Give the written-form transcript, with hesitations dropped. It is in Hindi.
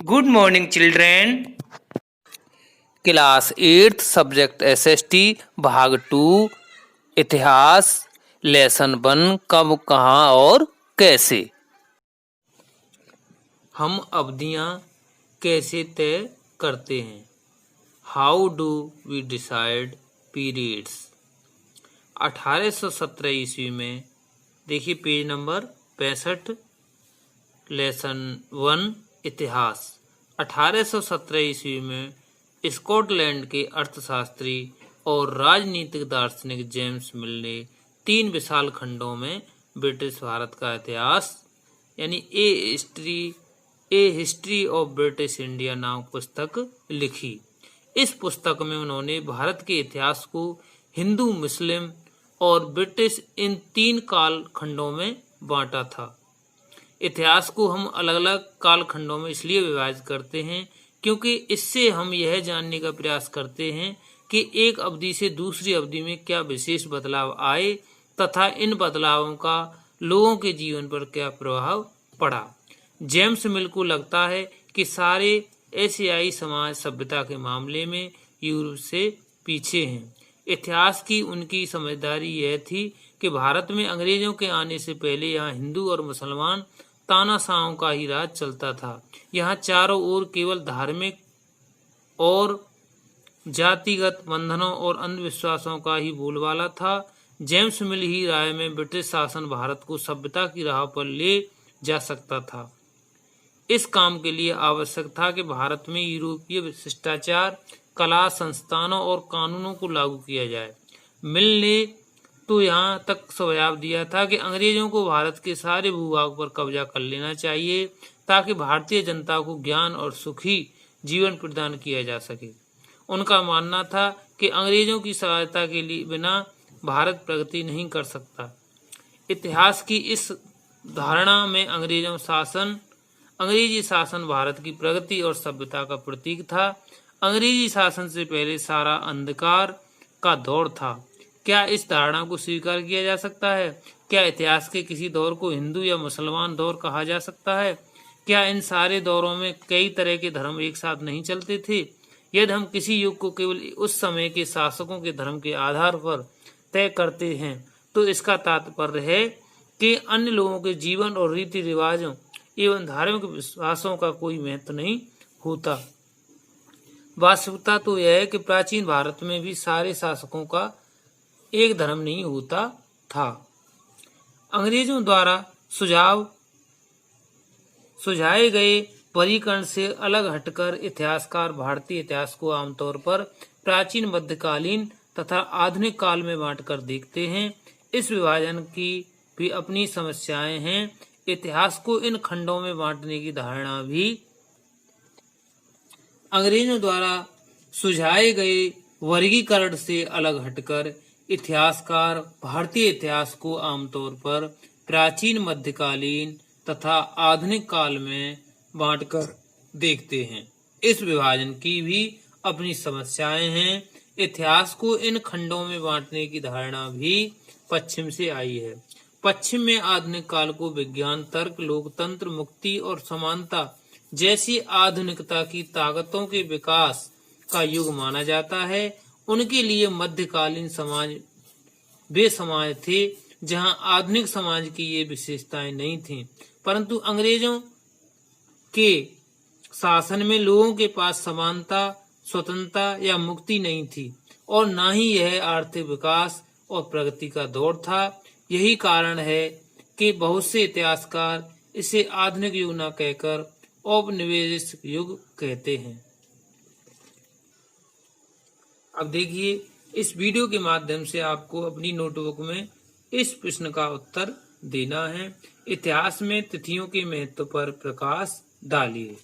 Good morning children. Class 8 subject SST भाग 2 इतिहास लेसन 1 कब कहाँ और कैसे। हम अवधियाँ कैसे तय करते हैं। How do we decide periods. 1817 ईस्वी में देखिए पेज नंबर 65 लेसन 1 इतिहास। 1817 ईस्वी में स्कॉटलैंड के अर्थशास्त्री और राजनीतिक दार्शनिक जेम्स मिल ने 3 विशाल खंडों में ब्रिटिश भारत का इतिहास यानी ए हिस्ट्री ऑफ ब्रिटिश इंडिया नाम पुस्तक लिखी। इस पुस्तक में उन्होंने भारत के इतिहास को हिंदू, मुस्लिम और ब्रिटिश इन 3 काल खंडों में बांटा था। इतिहास को हम अलग अलग काल खंडों में इसलिए विभाजित करते हैं क्योंकि इससे हम यह जानने का प्रयास करते हैं कि एक अवधि से दूसरी अवधि में क्या विशेष बदलाव आए तथा इन बदलावों का लोगों के जीवन पर क्या प्रभाव पड़ा। जेम्स मिल को लगता है कि सारे एशियाई समाज सभ्यता के मामले में यूरोप से पीछे हैं। इतिहास की उनकी समझदारी यह थी कि भारत में अंग्रेजों के आने से पहले यहाँ हिंदू और मुसलमान तानाशाहों का ही राज चलता था। यहाँ चारों ओर केवल धार्मिक और जातिगत बंधनों और अंधविश्वासों का ही बोलबाला था। जेम्स मिल ही राय में ब्रिटिश शासन भारत को सभ्यता की राह पर ले जा सकता था। इस काम के लिए आवश्यक था कि भारत में यूरोपीय शिष्टाचार, कला, संस्थानों और कानूनों को लागू किया जाए। मिल ने तो यहाँ तक सुझाव दिया था कि अंग्रेजों को भारत के सारे भूभाग पर कब्जा कर लेना चाहिए ताकि भारतीय जनता को ज्ञान और सुखी जीवन प्रदान किया जा सके। उनका मानना था कि अंग्रेजों की सहायता के लिए बिना भारत प्रगति नहीं कर सकता। इतिहास की इस धारणा में अंग्रेजी शासन भारत की प्रगति और सभ्यता का प्रतीक था। अंग्रेजी शासन से पहले सारा अंधकार का दौर था। क्या इस धारणा को स्वीकार किया जा सकता है? क्या इतिहास के किसी दौर को हिंदू या मुसलमान दौर कहा जा सकता है? क्या इन सारे दौरों में कई तरह के धर्म एक साथ नहीं चलते थे? यदि हम किसी युग को केवल उस समय के शासकों के धर्म के आधार पर तय करते हैं तो इसका तात्पर्य है कि अन्य लोगों के जीवन और रीति रिवाजों एवं धार्मिक विश्वासों का कोई महत्व नहीं होता। वास्तविकता तो यह है कि प्राचीन भारत में भी सारे शासकों का एक धर्म नहीं होता था। अंग्रेजों द्वारा सुझाए गए परिकरण से अलग हटकर इतिहासकार भारतीय इतिहास को आमतौर पर प्राचीन, मध्यकालीन तथा आधुनिक काल में बांटकर देखते हैं। इस विभाजन की भी अपनी समस्याएं हैं। इतिहास को इन खंडों में बांटने की धारणा भी अंग्रेजों द्वारा सुझाए गए वर्गीकरण से अलग हटकर इतिहासकार भारतीय इतिहास को आमतौर पर प्राचीन, मध्यकालीन तथा आधुनिक काल में बांटकर देखते हैं। इस विभाजन की भी अपनी समस्याएं हैं। इतिहास को इन खंडों में बांटने की धारणा भी पश्चिम से आई है। पश्चिम में आधुनिक काल को विज्ञान, तर्क, लोकतंत्र, मुक्ति और समानता जैसी आधुनिकता की ताकतों के विकास का युग माना जाता है। उनके लिए मध्यकालीन समाज वे समाज थे जहां आधुनिक समाज की ये विशेषताएं नहीं थीं, परंतु अंग्रेजों के शासन में लोगों के पास समानता, स्वतंत्रता या मुक्ति नहीं थी और न ही यह आर्थिक विकास और प्रगति का दौर था। यही कारण है कि बहुत से इतिहासकार इसे आधुनिक युग न कहकर औपनिवेशिक युग कहते हैं। अब देखिए, इस वीडियो के माध्यम से आपको अपनी नोटबुक में इस प्रश्न का उत्तर देना है। इतिहास में तिथियों के महत्व पर प्रकाश डालिए।